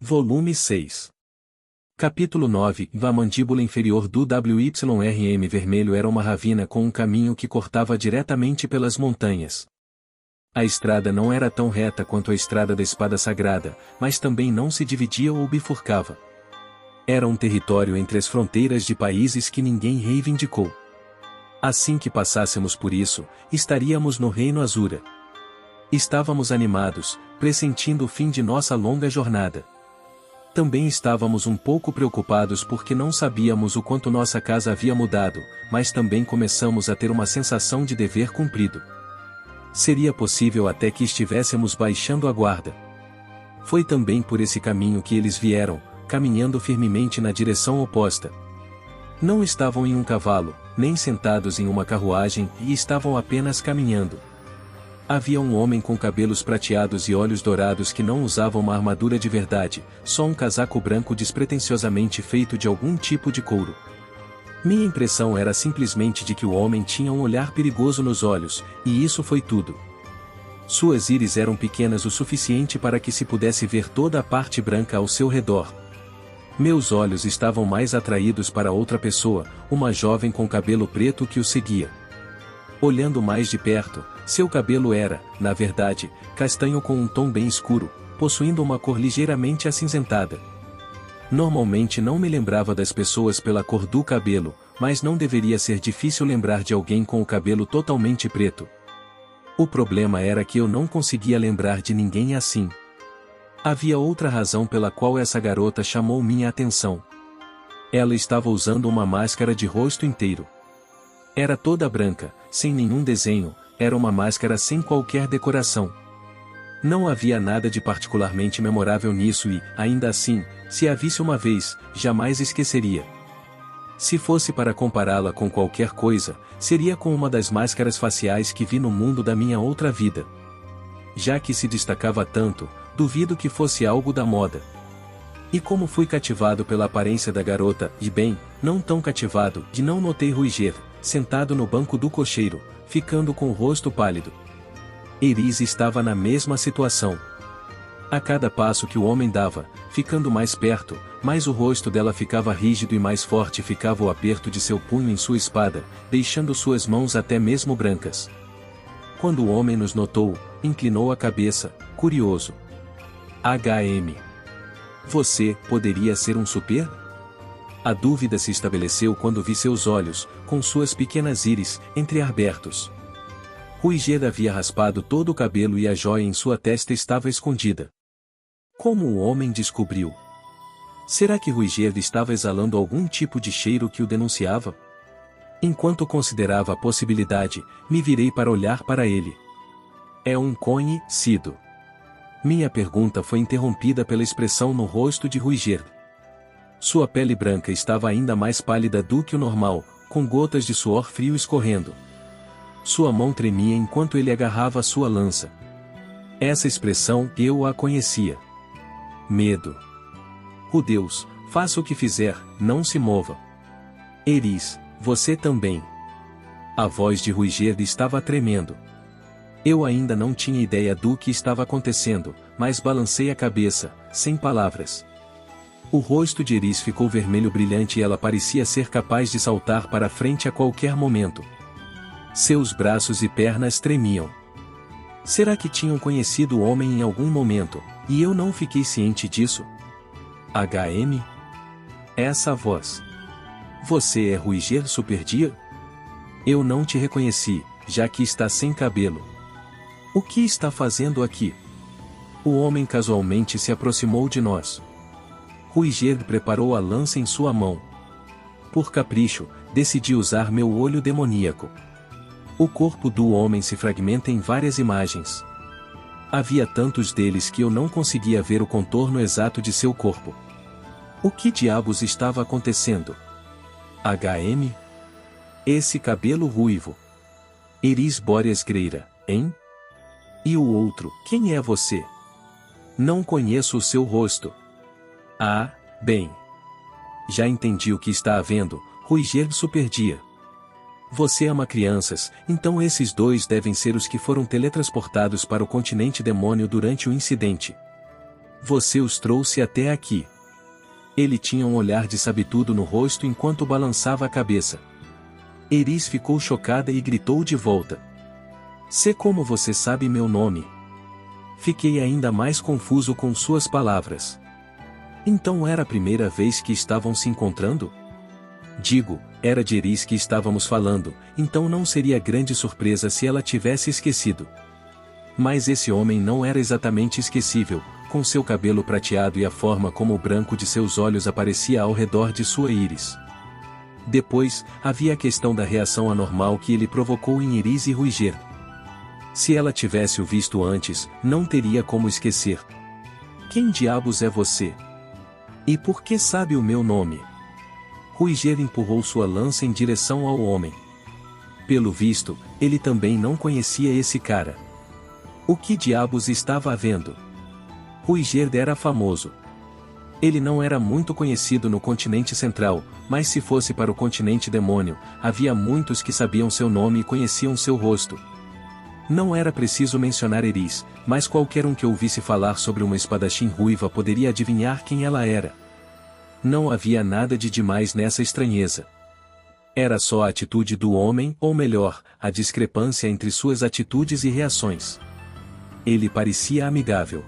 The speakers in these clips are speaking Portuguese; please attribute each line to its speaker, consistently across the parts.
Speaker 1: Volume 6. Capítulo 9. A mandíbula inferior do WYRM vermelho era uma ravina com um caminho que cortava diretamente pelas montanhas. A estrada não era tão reta quanto a estrada da espada sagrada, mas também não se dividia ou bifurcava. Era um território entre as fronteiras de países que ninguém reivindicou. Assim que passássemos por isso, estaríamos no Reino Azura. Estávamos animados, pressentindo o fim de nossa longa jornada. Também estávamos um pouco preocupados porque não sabíamos o quanto nossa casa havia mudado, mas também começamos a ter uma sensação de dever cumprido. Seria possível até que estivéssemos baixando a guarda. Foi também por esse caminho que eles vieram, caminhando firmemente na direção oposta. Não estavam em um cavalo, nem sentados em uma carruagem, e estavam apenas caminhando. Havia um homem com cabelos prateados e olhos dourados que não usava uma armadura de verdade, só um casaco branco despretensiosamente feito de algum tipo de couro. Minha impressão era simplesmente de que o homem tinha um olhar perigoso nos olhos, e isso foi tudo. Suas íris eram pequenas o suficiente para que se pudesse ver toda a parte branca ao seu redor. Meus olhos estavam mais atraídos para outra pessoa, uma jovem com cabelo preto que o seguia. Olhando mais de perto, seu cabelo era, na verdade, castanho com um tom bem escuro, possuindo uma cor ligeiramente acinzentada. Normalmente não me lembrava das pessoas pela cor do cabelo, mas não deveria ser difícil lembrar de alguém com o cabelo totalmente preto. O problema era que eu não conseguia lembrar de ninguém assim. Havia outra razão pela qual essa garota chamou minha atenção. Ela estava usando uma máscara de rosto inteiro. Era toda branca, sem nenhum desenho, era uma máscara sem qualquer decoração. Não havia nada de particularmente memorável nisso e, ainda assim, se a visse uma vez, jamais esqueceria. Se fosse para compará-la com qualquer coisa, seria com uma das máscaras faciais que vi no mundo da minha outra vida. Já que se destacava tanto, duvido que fosse algo da moda. E como fui cativado pela aparência da garota, e bem, não tão cativado, de não notei Ruiger, sentado no banco do cocheiro, ficando com o rosto pálido. Eris estava na mesma situação. A cada passo que o homem dava, ficando mais perto, mais o rosto dela ficava rígido e mais forte ficava o aperto de seu punho em sua espada, deixando suas mãos até mesmo brancas. Quando o homem nos notou, inclinou a cabeça, curioso. HM. Você poderia ser um super? A dúvida se estabeleceu quando vi seus olhos, com suas pequenas íris, entreabertos. Ruiger havia raspado todo o cabelo e a joia em sua testa estava escondida. Como o homem descobriu? Será que Ruiger estava exalando algum tipo de cheiro que o denunciava? Enquanto considerava a possibilidade, me virei para olhar para ele. É um conhecido. Minha pergunta foi interrompida pela expressão no rosto de Ruiger. Sua pele branca estava ainda mais pálida do que o normal, com gotas de suor frio escorrendo. Sua mão tremia enquanto ele agarrava sua lança. Essa expressão eu a conhecia. Medo. Oh Deus, faça o que fizer, não se mova. Eris, você também. A voz de Ruiger estava tremendo. Eu ainda não tinha ideia do que estava acontecendo, mas balancei a cabeça, sem palavras. O rosto de Eris ficou vermelho brilhante e ela parecia ser capaz de saltar para frente a qualquer momento. Seus braços e pernas tremiam. Será que tinham conhecido o homem em algum momento, e eu não fiquei ciente disso? HM? Essa voz. Você é Ruiger Superdia? Eu não te reconheci, já que está sem cabelo. O que está fazendo aqui? O homem casualmente se aproximou de nós. Ruiger preparou a lança em sua mão. Por capricho, decidi usar meu olho demoníaco. O corpo do homem se fragmenta em várias imagens. Havia tantos deles que eu não conseguia ver o contorno exato de seu corpo. O que diabos estava acontecendo? HM? Esse cabelo ruivo. Eris Boreas Greira, hein? E o outro, quem é você? Não conheço o seu rosto. Ah, bem. Já entendi o que está havendo, Ruiger Superdia. Você ama crianças, então esses dois devem ser os que foram teletransportados para o continente demônio durante o incidente. Você os trouxe até aqui. Ele tinha um olhar de sabetudo no rosto enquanto balançava a cabeça. Eris ficou chocada e gritou de volta. Sei como você sabe meu nome. Fiquei ainda mais confuso com suas palavras. Então era a primeira vez que estavam se encontrando? Digo, era de Eris que estávamos falando, então não seria grande surpresa se ela tivesse esquecido. Mas esse homem não era exatamente esquecível, com seu cabelo prateado e a forma como o branco de seus olhos aparecia ao redor de sua íris. Depois, havia a questão da reação anormal que ele provocou em Eris e Ruiger. Se ela tivesse o visto antes, não teria como esquecer. Quem diabos é você? E por que sabe o meu nome? Ruiger empurrou sua lança em direção ao homem. Pelo visto, ele também não conhecia esse cara. O que diabos estava havendo? Ruiger era famoso. Ele não era muito conhecido no continente central, mas se fosse para o continente demônio, havia muitos que sabiam seu nome e conheciam seu rosto. Não era preciso mencionar Eris, mas qualquer um que ouvisse falar sobre uma espadachim ruiva poderia adivinhar quem ela era. Não havia nada de demais nessa estranheza. Era só a atitude do homem, ou melhor, a discrepância entre suas atitudes e reações. Ele parecia amigável.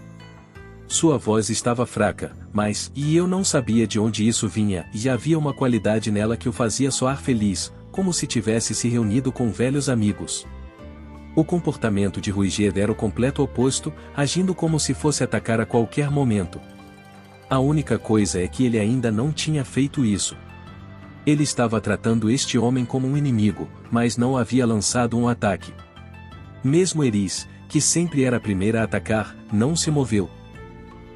Speaker 1: Sua voz estava fraca, mas, e eu não sabia de onde isso vinha, e havia uma qualidade nela que o fazia soar feliz, como se tivesse se reunido com velhos amigos. O comportamento de Ruiger era o completo oposto, agindo como se fosse atacar a qualquer momento. A única coisa é que ele ainda não tinha feito isso. Ele estava tratando este homem como um inimigo, mas não havia lançado um ataque. Mesmo Eris, que sempre era a primeira a atacar, não se moveu.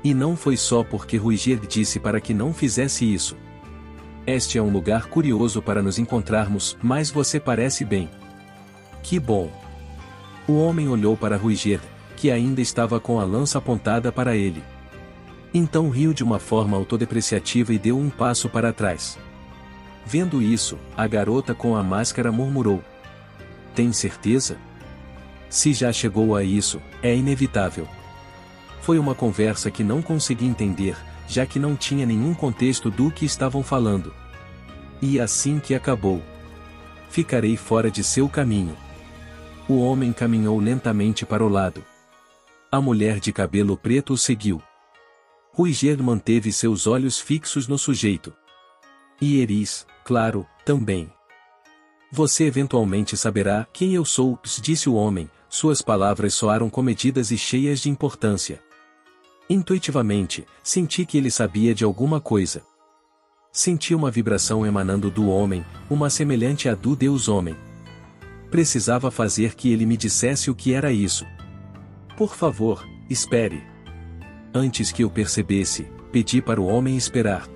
Speaker 1: E não foi só porque Ruiger disse para que não fizesse isso. Este é um lugar curioso para nos encontrarmos, mas você parece bem. Que bom. O homem olhou para Ruiger, que ainda estava com a lança apontada para ele. Então riu de uma forma autodepreciativa e deu um passo para trás. Vendo isso, a garota com a máscara murmurou. Tem certeza? Se já chegou a isso, é inevitável. Foi uma conversa que não consegui entender, já que não tinha nenhum contexto do que estavam falando. E assim que acabou. Ficarei fora de seu caminho. O homem caminhou lentamente para o lado. A mulher de cabelo preto o seguiu. Ruiger manteve seus olhos fixos no sujeito. E Eris, claro, também. Você eventualmente saberá quem eu sou, disse o homem, suas palavras soaram comedidas e cheias de importância. Intuitivamente, senti que ele sabia de alguma coisa. Senti uma vibração emanando do homem, uma semelhante à do Deus-Homem. Precisava fazer que ele me dissesse o que era isso. Por favor, espere. Antes que eu percebesse, pedi para o homem esperar.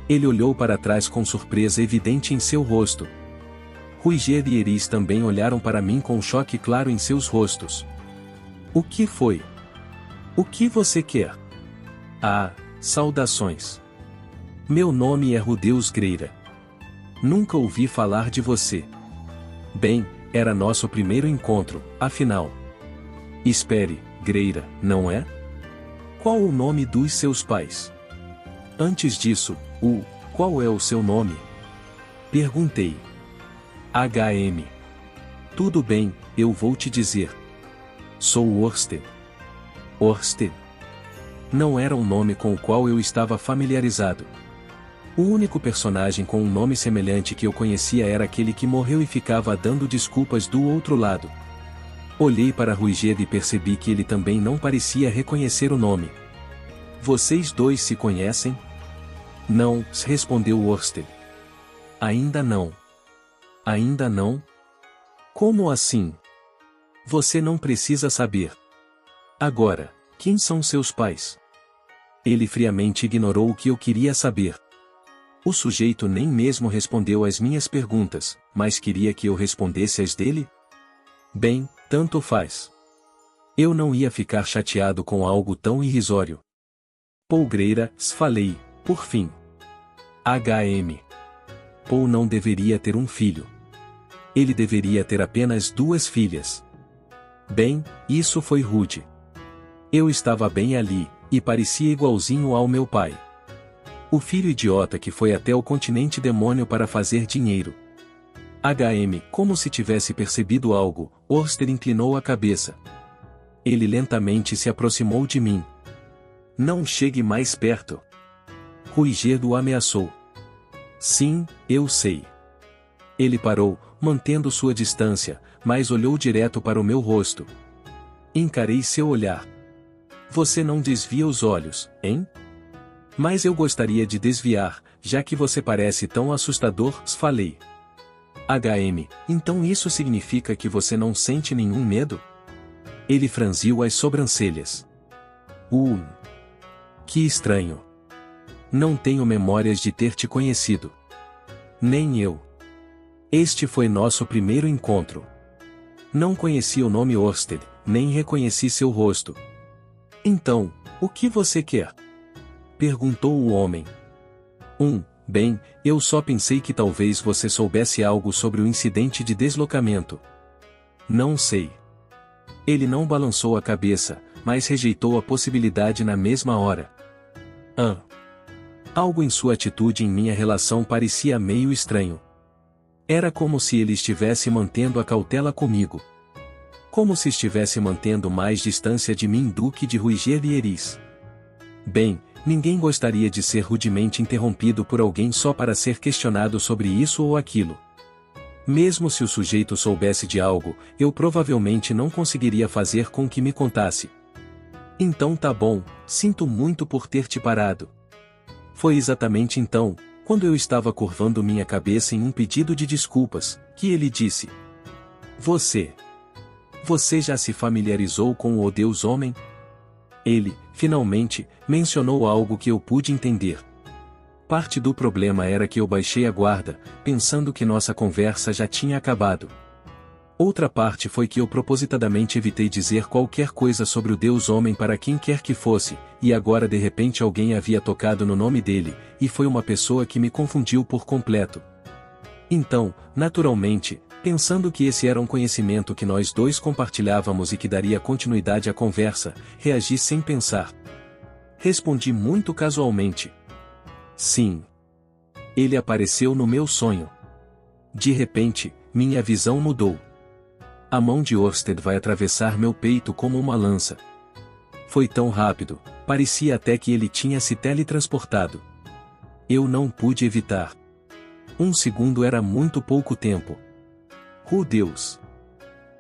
Speaker 1: Ele olhou para trás com surpresa evidente em seu rosto. Ruiger e Eris também olharam para mim com choque claro em seus rostos. O que foi? O que você quer? Ah, saudações. Meu nome é Rudeus Greira. Nunca ouvi falar de você. Bem, era nosso primeiro encontro, afinal. Espere, Greira, não é? Qual o nome dos seus pais? Antes disso, qual é o seu nome? Perguntei. HM. Tudo bem, eu vou te dizer. Sou Orsted. Orsted? Não era um nome com o qual eu estava familiarizado. O único personagem com um nome semelhante que eu conhecia era aquele que morreu e ficava dando desculpas do outro lado. Olhei para Ruiger e percebi que ele também não parecia reconhecer o nome. Vocês dois se conhecem? Não, respondeu Orsted. Ainda não. Ainda não? Como assim? Você não precisa saber. Agora, quem são seus pais? Ele friamente ignorou o que eu queria saber. O sujeito nem mesmo respondeu às minhas perguntas, mas queria que eu respondesse às dele? Bem, tanto faz. Eu não ia ficar chateado com algo tão irrisório. Paul Greira, falei, por fim. HM. Paul não deveria ter um filho. Ele deveria ter apenas 2 filhas. Bem, isso foi rude. Eu estava bem ali, E parecia igualzinho ao meu pai. O filho idiota que foi até o continente demônio para fazer dinheiro. Como se tivesse percebido algo, Orsted inclinou a cabeça. Ele lentamente se aproximou de mim. Não chegue mais perto. Ruigerdo o ameaçou. Sim, eu sei. Ele parou, mantendo sua distância, mas olhou direto para o meu rosto. Encarei seu olhar. Você não desvia os olhos, hein? Mas eu gostaria de desviar, já que você parece tão assustador, falei. Então isso significa que você não sente nenhum medo? Ele franziu as sobrancelhas. Que estranho. Não tenho memórias de ter te conhecido. Nem eu. Este foi nosso primeiro encontro. Não conheci o nome Orsted, nem reconheci seu rosto. Então, o que você quer? Perguntou o homem. Bem, eu só pensei que talvez você soubesse algo sobre o incidente de deslocamento. Não sei. Ele não balançou a cabeça, mas rejeitou a possibilidade na mesma hora. Algo em sua atitude em minha relação parecia meio estranho. Era como se ele estivesse mantendo a cautela comigo. Como se estivesse mantendo mais distância de mim do que de Ruiger e Eris. Bem, ninguém gostaria de ser rudemente interrompido por alguém só para ser questionado sobre isso ou aquilo. Mesmo se o sujeito soubesse de algo, eu provavelmente não conseguiria fazer com que me contasse. Então tá bom, sinto muito por ter te parado. Foi exatamente então, quando eu estava curvando minha cabeça em um pedido de desculpas, que ele disse. Você já se familiarizou com o Deus Homem? Ele, finalmente, mencionou algo que eu pude entender. Parte do problema era que eu baixei a guarda, pensando que nossa conversa já tinha acabado. Outra parte foi que eu propositadamente evitei dizer qualquer coisa sobre o Deus Homem para quem quer que fosse, e agora de repente alguém havia tocado no nome dele, e foi uma pessoa que me confundiu por completo. Então, naturalmente, pensando que esse era um conhecimento que nós dois compartilhávamos e que daria continuidade à conversa, reagi sem pensar. Respondi muito casualmente. Sim. Ele apareceu no meu sonho. De repente, minha visão mudou. A mão de Orsted vai atravessar meu peito como uma lança. Foi tão rápido, parecia até que ele tinha se teletransportado. Eu não pude evitar. 1 segundo era muito pouco tempo. Deus!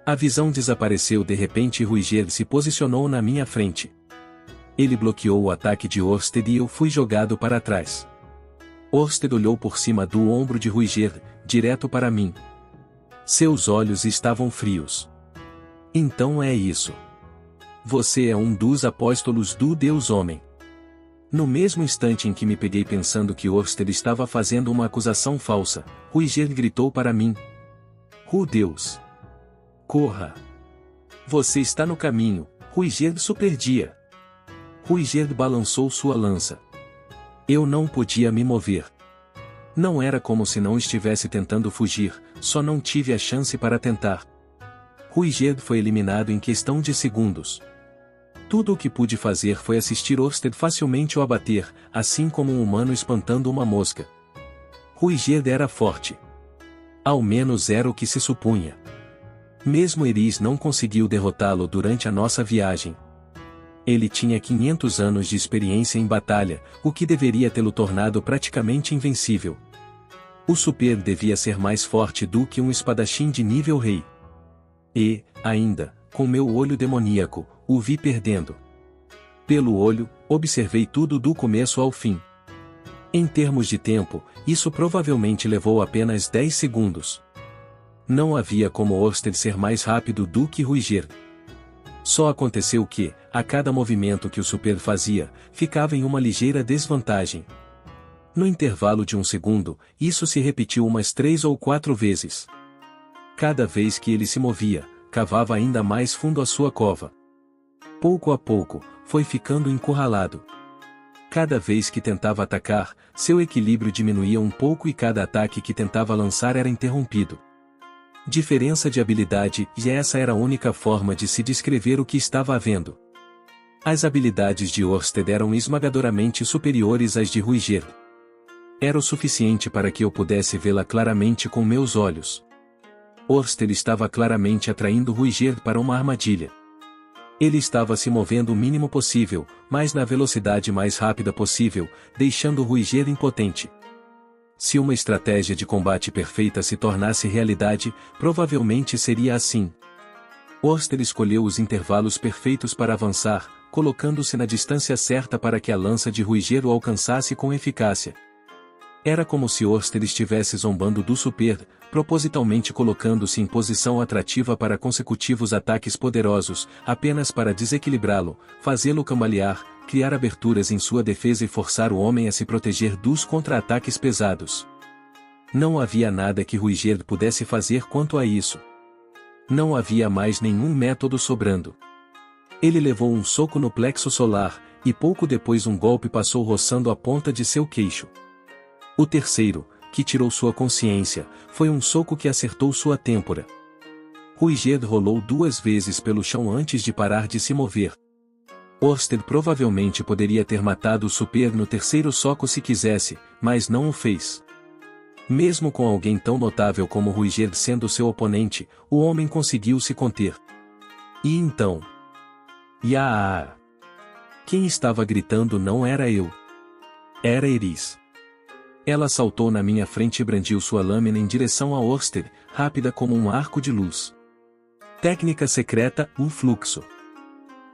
Speaker 1: A visão desapareceu de repente e Ruiger se posicionou na minha frente. Ele bloqueou o ataque de Orsted e eu fui jogado para trás. Orsted olhou por cima do ombro de Ruiger, direto para mim. Seus olhos estavam frios. Então é isso. Você é um dos apóstolos do Deus Homem. No mesmo instante em que me peguei pensando que Orsted estava fazendo uma acusação falsa, Ruiger gritou para mim. Deus! Corra! Você está no caminho, Ruiger superdia. Ruiger balançou sua lança. Eu não podia me mover. Não era como se não estivesse tentando fugir, só não tive a chance para tentar. Ruiger foi eliminado em questão de segundos. Tudo o que pude fazer foi assistir Orsted facilmente o abater, assim como um humano espantando uma mosca. Ruiger era forte. Ao menos era o que se supunha. Mesmo Eris não conseguiu derrotá-lo durante a nossa viagem. Ele tinha 500 anos de experiência em batalha, o que deveria tê-lo tornado praticamente invencível. O Super devia ser mais forte do que um espadachim de nível rei. E, ainda, com meu olho demoníaco, o vi perdendo. Pelo olho, observei tudo do começo ao fim. Em termos de tempo, isso provavelmente levou apenas 10 segundos. Não havia como Orsted ser mais rápido do que Ruiger. Só aconteceu que, a cada movimento que o Super fazia, ficava em uma ligeira desvantagem. No intervalo de 1 segundo, isso se repetiu umas 3 ou 4 vezes. Cada vez que ele se movia, cavava ainda mais fundo a sua cova. Pouco a pouco, foi ficando encurralado. Cada vez que tentava atacar, seu equilíbrio diminuía um pouco e cada ataque que tentava lançar era interrompido. Diferença de habilidade, e essa era a única forma de se descrever o que estava havendo. As habilidades de Ørsted eram esmagadoramente superiores às de Ruiger. Era o suficiente para que eu pudesse vê-la claramente com meus olhos. Ørsted estava claramente atraindo Ruiger para uma armadilha. Ele estava se movendo o mínimo possível, mas na velocidade mais rápida possível, deixando Ruiger impotente. Se uma estratégia de combate perfeita se tornasse realidade, provavelmente seria assim. Ørsted escolheu os intervalos perfeitos para avançar, colocando-se na distância certa para que a lança de Ruiger o alcançasse com eficácia. Era como se Ørsted estivesse zombando do Super, propositalmente colocando-se em posição atrativa para consecutivos ataques poderosos, apenas para desequilibrá-lo, fazê-lo cambalear, criar aberturas em sua defesa e forçar o homem a se proteger dos contra-ataques pesados. Não havia nada que Ruiger pudesse fazer quanto a isso. Não havia mais nenhum método sobrando. Ele levou um soco no plexo solar, e pouco depois um golpe passou roçando a ponta de seu queixo. O terceiro, que tirou sua consciência, foi um soco que acertou sua têmpora. Ruiger rolou 2 vezes pelo chão antes de parar de se mover. Ørsted provavelmente poderia ter matado o Super no terceiro soco se quisesse, mas não o fez. Mesmo com alguém tão notável como Ruiger sendo seu oponente, o homem conseguiu se conter. E então? Yaa! Quem estava gritando não era eu. Era Eris. Ela saltou na minha frente e brandiu sua lâmina em direção a Ørsted, rápida como um arco de luz. Técnica secreta, um fluxo.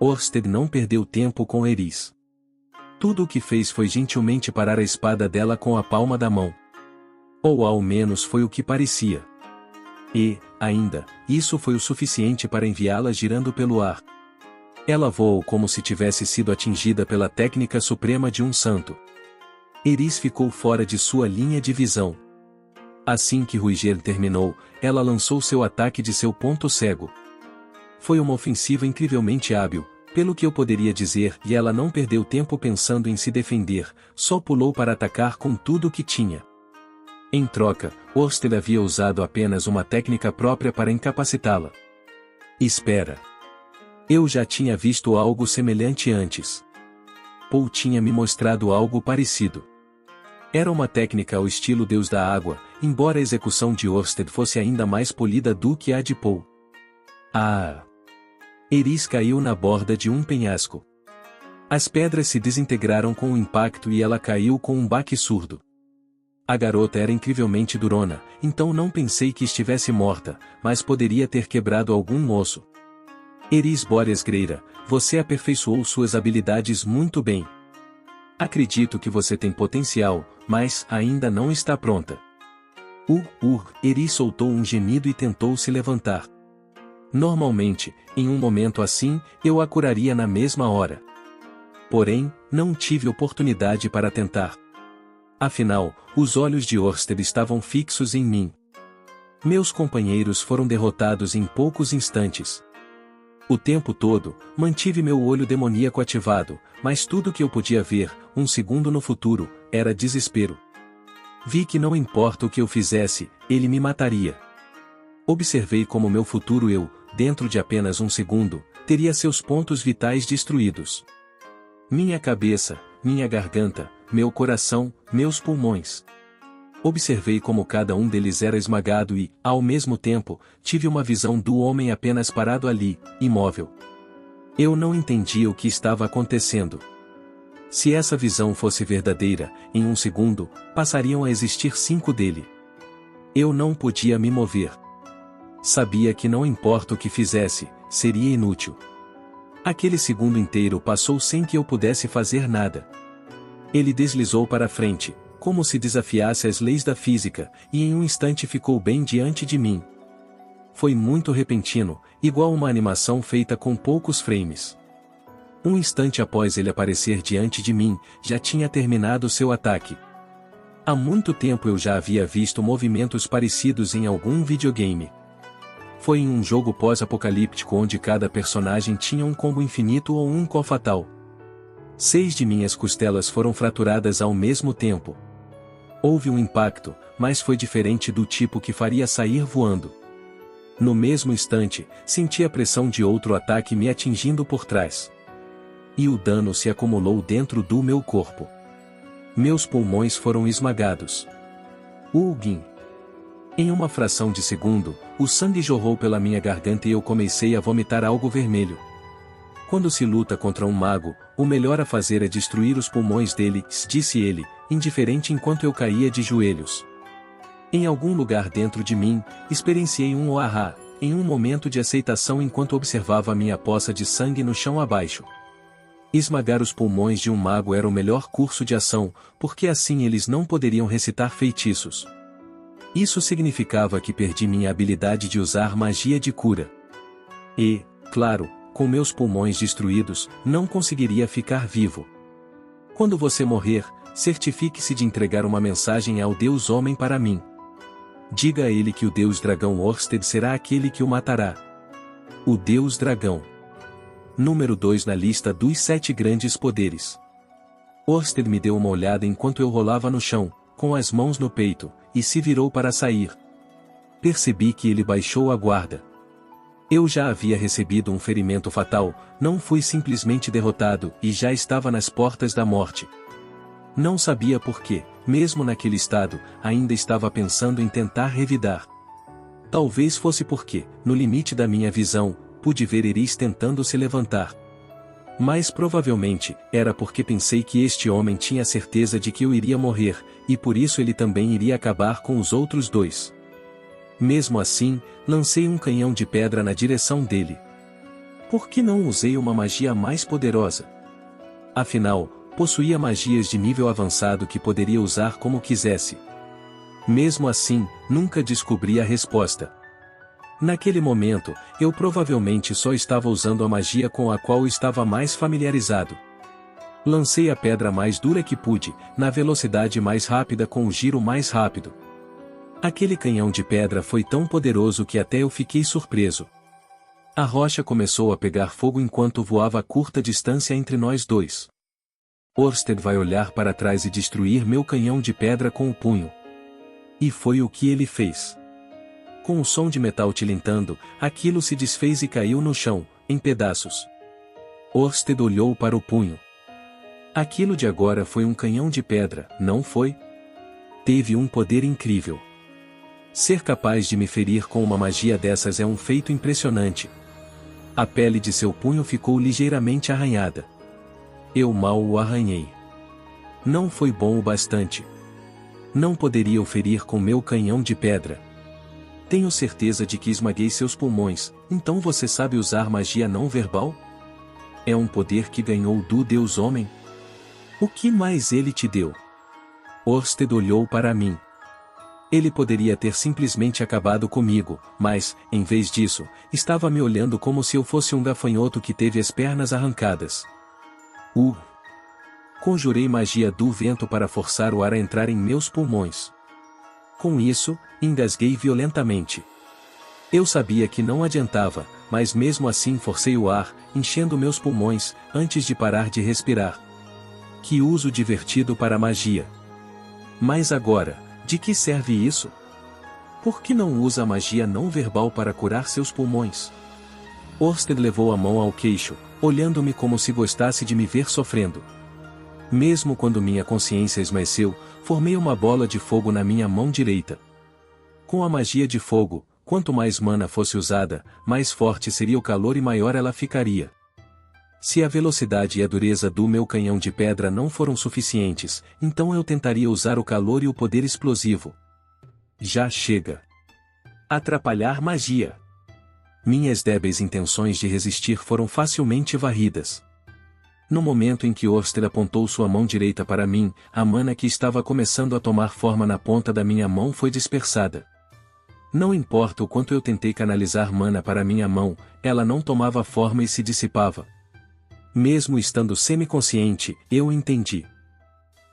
Speaker 1: Ørsted não perdeu tempo com Eris. Tudo o que fez foi gentilmente parar a espada dela com a palma da mão. Ou ao menos foi o que parecia. E, ainda, isso foi o suficiente para enviá-la girando pelo ar. Ela voou como se tivesse sido atingida pela técnica suprema de um santo. Eris ficou fora de sua linha de visão. Assim que Ruiger terminou, ela lançou seu ataque de seu ponto cego. Foi uma ofensiva incrivelmente hábil, pelo que eu poderia dizer, e ela não perdeu tempo pensando em se defender, só pulou para atacar com tudo o que tinha. Em troca, Ørsted havia usado apenas uma técnica própria para incapacitá-la. Espera. Eu já tinha visto algo semelhante antes. Paul tinha me mostrado algo parecido. Era uma técnica ao estilo Deus da Água, embora a execução de Ørsted fosse ainda mais polida do que a de Paul. Ah! Eris caiu na borda de um penhasco. As pedras se desintegraram com o impacto e ela caiu com um baque surdo. A garota era incrivelmente durona, então não pensei que estivesse morta, mas poderia ter quebrado algum osso. Eris Boreas Greira, você aperfeiçoou suas habilidades muito bem. Acredito que você tem potencial, mas ainda não está pronta. Eris soltou um gemido e tentou se levantar. Normalmente, em um momento assim, eu a curaria na mesma hora. Porém, não tive oportunidade para tentar. Afinal, os olhos de Ørsted estavam fixos em mim. Meus companheiros foram derrotados em poucos instantes. O tempo todo, mantive meu olho demoníaco ativado, mas tudo que eu podia ver, um segundo no futuro, era desespero. Vi que não importa o que eu fizesse, ele me mataria. Observei como meu futuro eu, dentro de apenas um segundo, teria seus pontos vitais destruídos. Minha cabeça, minha garganta, meu coração, meus pulmões. Observei como cada um deles era esmagado e, ao mesmo tempo, tive uma visão do homem apenas parado ali, imóvel. Eu não entendia o que estava acontecendo. Se essa visão fosse verdadeira, em um segundo, passariam a existir 5 dele. Eu não podia me mover. Sabia que não importa o que fizesse, seria inútil. Aquele segundo inteiro passou sem que eu pudesse fazer nada. Ele deslizou para frente, como se desafiasse as leis da física, e em um instante ficou bem diante de mim. Foi muito repentino, igual uma animação feita com poucos frames. Um instante após ele aparecer diante de mim, já tinha terminado seu ataque. Há muito tempo eu já havia visto movimentos parecidos em algum videogame. Foi em um jogo pós-apocalíptico onde cada personagem tinha um combo infinito ou um call fatal. 6 de minhas costelas foram fraturadas ao mesmo tempo. Houve um impacto, mas foi diferente do tipo que faria sair voando. No mesmo instante, senti a pressão de outro ataque me atingindo por trás. e o dano se acumulou dentro do meu corpo. Meus pulmões foram esmagados. Ugin. Em uma fração de segundo, o sangue jorrou pela minha garganta e eu comecei a vomitar algo vermelho. Quando se luta contra um mago, o melhor a fazer é destruir os pulmões dele, disse ele, indiferente enquanto eu caía de joelhos. Em algum lugar dentro de mim, experienciei um "Oahá", em um momento de aceitação enquanto observava minha poça de sangue no chão abaixo. Esmagar os pulmões de um mago era o melhor curso de ação, porque assim eles não poderiam recitar feitiços. Isso significava que perdi minha habilidade de usar magia de cura. E, claro, com meus pulmões destruídos, não conseguiria ficar vivo. Quando você morrer, certifique-se de entregar uma mensagem ao Deus Homem para mim. Diga a ele que o Deus Dragão Orsted será aquele que o matará. O Deus Dragão. Número 2 na lista dos 7 grandes poderes. Orsted me deu uma olhada enquanto eu rolava no chão, com as mãos no peito, e se virou para sair. Percebi que ele baixou a guarda. Eu já havia recebido um ferimento fatal, não fui simplesmente derrotado e já estava nas portas da morte. Não sabia por quê, mesmo naquele estado, ainda estava pensando em tentar revidar. Talvez fosse porque, no limite da minha visão, pude ver Eris tentando se levantar. Mas provavelmente, era porque pensei que este homem tinha certeza de que eu iria morrer, e por isso ele também iria acabar com os outros 2. Mesmo assim, lancei um canhão de pedra na direção dele. Por que não usei uma magia mais poderosa? Afinal, possuía magias de nível avançado que poderia usar como quisesse. Mesmo assim, nunca descobri a resposta. Naquele momento, eu provavelmente só estava usando a magia com a qual estava mais familiarizado. Lancei a pedra mais dura que pude, na velocidade mais rápida com o giro mais rápido. Aquele canhão de pedra foi tão poderoso que até eu fiquei surpreso. A rocha começou a pegar fogo enquanto voava a curta distância entre nós 2. Orsted vai olhar para trás e destruir meu canhão de pedra com o punho. E foi o que ele fez. Com o som de metal tilintando, aquilo se desfez e caiu no chão, em pedaços. Orsted olhou para o punho. Aquilo de agora foi um canhão de pedra, não foi? Teve um poder incrível. Ser capaz de me ferir com uma magia dessas é um feito impressionante. A pele de seu punho ficou ligeiramente arranhada. Eu mal o arranhei. Não foi bom o bastante. Não poderia o ferir com meu canhão de pedra. Tenho certeza de que esmaguei seus pulmões, então você sabe usar magia não verbal? É um poder que ganhou do Deus Homem? O que mais ele te deu? Orsted olhou para mim. Ele poderia ter simplesmente acabado comigo, mas, em vez disso, estava me olhando como se eu fosse um gafanhoto que teve as pernas arrancadas. Conjurei magia do vento para forçar o ar a entrar em meus pulmões. Com isso, engasguei violentamente. Eu sabia que não adiantava, mas mesmo assim forcei o ar, enchendo meus pulmões, antes de parar de respirar. Que uso divertido para a magia! Mas agora, de que serve isso? Por que não usa a magia não verbal para curar seus pulmões? Orsted levou a mão ao queixo, olhando-me como se gostasse de me ver sofrendo. Mesmo quando minha consciência esmaeceu, formei uma bola de fogo na minha mão direita. Com a magia de fogo, quanto mais mana fosse usada, mais forte seria o calor e maior ela ficaria. Se a velocidade e a dureza do meu canhão de pedra não foram suficientes, então eu tentaria usar o calor e o poder explosivo. Já chega. Atrapalhar magia. Minhas débeis intenções de resistir foram facilmente varridas. No momento em que Orsted apontou sua mão direita para mim, a mana que estava começando a tomar forma na ponta da minha mão foi dispersada. Não importa o quanto eu tentei canalizar mana para minha mão, ela não tomava forma e se dissipava. Mesmo estando semiconsciente, eu entendi.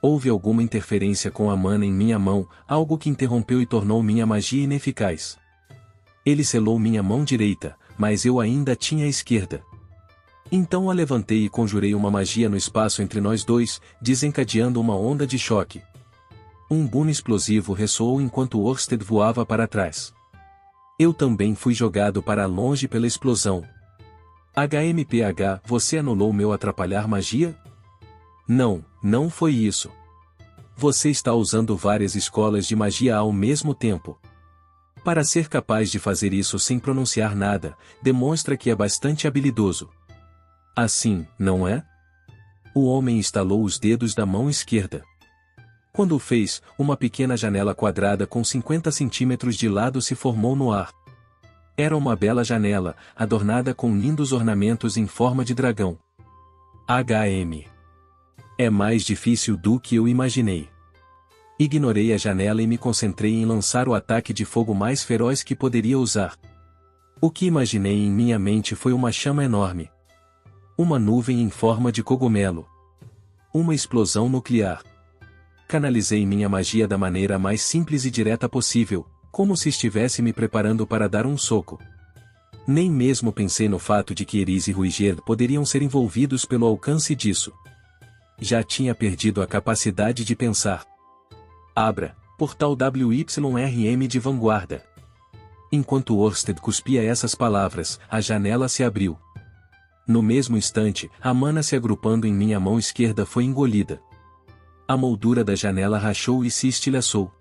Speaker 1: Houve alguma interferência com a mana em minha mão, algo que interrompeu e tornou minha magia ineficaz. Ele selou minha mão direita, mas eu ainda tinha a esquerda. Então a levantei e conjurei uma magia no espaço entre nós 2, desencadeando uma onda de choque. Um boom explosivo ressoou enquanto Orsted voava para trás. Eu também fui jogado para longe pela explosão. HMPH, você anulou meu atrapalhar magia? Não, não foi isso. Você está usando várias escolas de magia ao mesmo tempo. Para ser capaz de fazer isso sem pronunciar nada, demonstra que é bastante habilidoso. Assim, não é? O homem estalou os dedos da mão esquerda. Quando o fez, uma pequena janela quadrada com 50 centímetros de lado se formou no ar. Era uma bela janela, adornada com lindos ornamentos em forma de dragão. HM. É mais difícil do que eu imaginei. Ignorei a janela e me concentrei em lançar o ataque de fogo mais feroz que poderia usar. O que imaginei em minha mente foi uma chama enorme. Uma nuvem em forma de cogumelo. Uma explosão nuclear. Canalizei minha magia da maneira mais simples e direta possível, como se estivesse me preparando para dar um soco. Nem mesmo pensei no fato de que Eris e Ruiger poderiam ser envolvidos pelo alcance disso. Já tinha perdido a capacidade de pensar. Abra, portal WYRM de vanguarda. Enquanto Orsted cuspia essas palavras, a janela se abriu. No mesmo instante, a mana se agrupando em minha mão esquerda foi engolida. A moldura da janela rachou e se estilhaçou.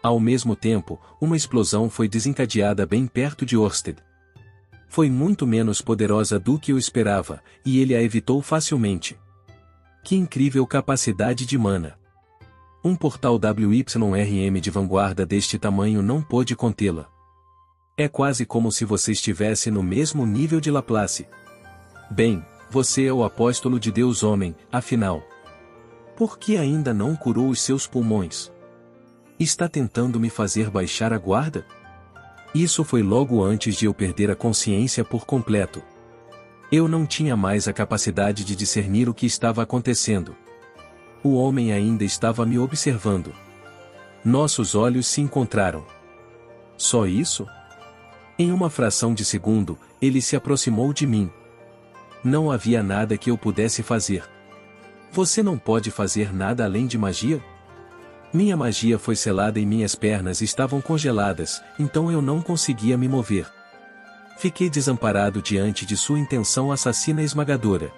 Speaker 1: Ao mesmo tempo, uma explosão foi desencadeada bem perto de Orsted. Foi muito menos poderosa do que eu esperava, e ele a evitou facilmente. Que incrível capacidade de mana! Um portal WYRM de vanguarda deste tamanho não pôde contê-la. É quase como se você estivesse no mesmo nível de Laplace. Bem, você é o apóstolo de Deus Homem, afinal. Por que ainda não curou os seus pulmões? Está tentando me fazer baixar a guarda? Isso foi logo antes de eu perder a consciência por completo. Eu não tinha mais a capacidade de discernir o que estava acontecendo. O homem ainda estava me observando. Nossos olhos se encontraram. Só isso? Em uma fração de segundo, ele se aproximou de mim. Não havia nada que eu pudesse fazer. Você não pode fazer nada além de magia? Minha magia foi selada e minhas pernas estavam congeladas, então eu não conseguia me mover. Fiquei desamparado diante de sua intenção assassina esmagadora.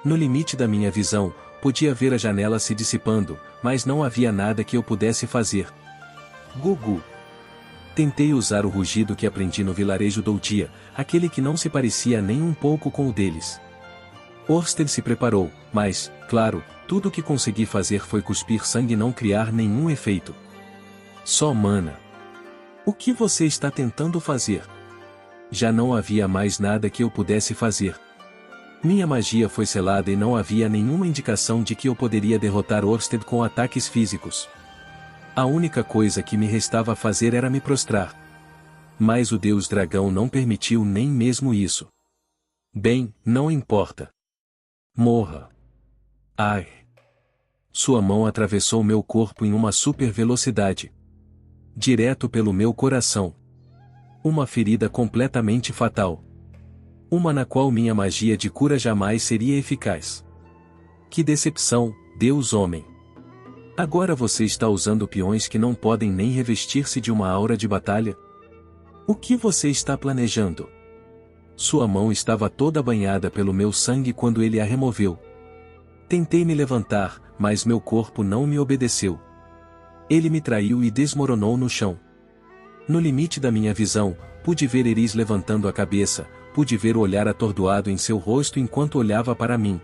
Speaker 1: No limite da minha visão, podia ver a janela se dissipando, mas não havia nada que eu pudesse fazer. Gugu. Tentei usar o rugido que aprendi no vilarejo Doutia, aquele que não se parecia nem um pouco com o deles. Orsted se preparou, mas, claro, tudo o que consegui fazer foi cuspir sangue e não criar nenhum efeito. Só mana. O que você está tentando fazer? Já não havia mais nada que eu pudesse fazer. Minha magia foi selada e não havia nenhuma indicação de que eu poderia derrotar Orsted com ataques físicos. A única coisa que me restava fazer era me prostrar. Mas o Deus Dragão não permitiu nem mesmo isso. Bem, não importa. Morra. Ai. Sua mão atravessou meu corpo em uma super velocidade. Direto pelo meu coração. Uma ferida completamente fatal. Uma na qual minha magia de cura jamais seria eficaz. Que decepção, Deus Homem. Agora você está usando peões que não podem nem revestir-se de uma aura de batalha? O que você está planejando? Sua mão estava toda banhada pelo meu sangue quando ele a removeu. Tentei me levantar, mas meu corpo não me obedeceu. Ele me traiu e desmoronou no chão. No limite da minha visão, pude ver Eris levantando a cabeça, pude ver o olhar atordoado em seu rosto enquanto olhava para mim.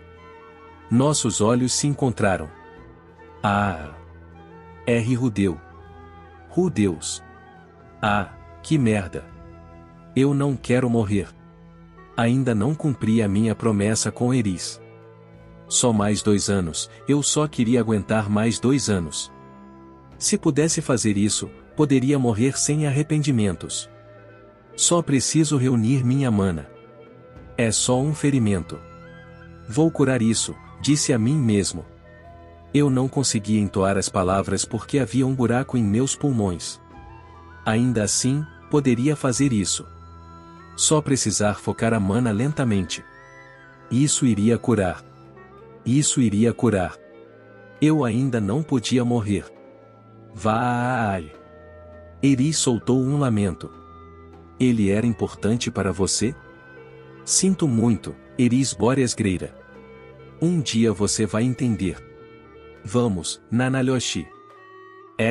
Speaker 1: Nossos olhos se encontraram. Ah! R. Rudeu. Rudeus. Ah, que merda! Eu não quero morrer. Ainda não cumpri a minha promessa com Eris. Só mais 2 anos, eu só queria aguentar mais 2 anos. Se pudesse fazer isso, poderia morrer sem arrependimentos. Só preciso reunir minha mana. É só um ferimento. Vou curar isso, disse a mim mesmo. Eu não conseguia entoar as palavras porque havia um buraco em meus pulmões. Ainda assim, poderia fazer isso. Só precisar focar a mana lentamente. Isso iria curar. Isso iria curar. Eu ainda não podia morrer. Vai! Eris soltou um lamento. Ele era importante para você? Sinto muito, Eris Boreas Greira. Um dia você vai entender. Vamos, Nanalyoshi.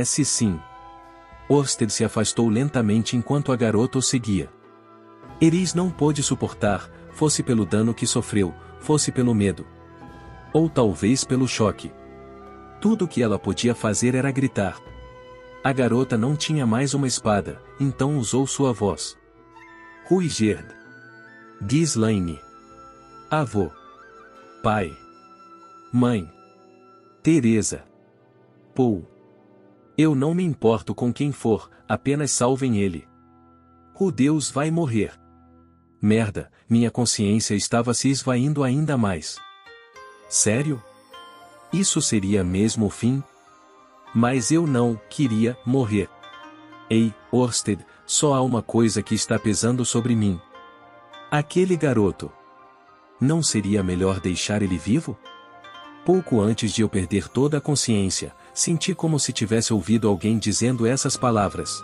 Speaker 1: Sim. Orsted se afastou lentamente enquanto a garota o seguia. Eris não pôde suportar, fosse pelo dano que sofreu, fosse pelo medo. Ou talvez pelo choque. Tudo o que ela podia fazer era gritar. A garota não tinha mais uma espada, então usou sua voz. Ruigerd. Ghislaine. Avô. Pai. Mãe. Teresa. Paul. Eu não me importo com quem for, apenas salvem ele. O Deus vai morrer. Merda, minha consciência estava se esvaindo ainda mais. Sério? Isso seria mesmo o fim? Mas eu não queria morrer. Ei, Orsted, só há uma coisa que está pesando sobre mim. Aquele garoto. Não seria melhor deixar ele vivo? Pouco antes de eu perder toda a consciência, senti como se tivesse ouvido alguém dizendo essas palavras.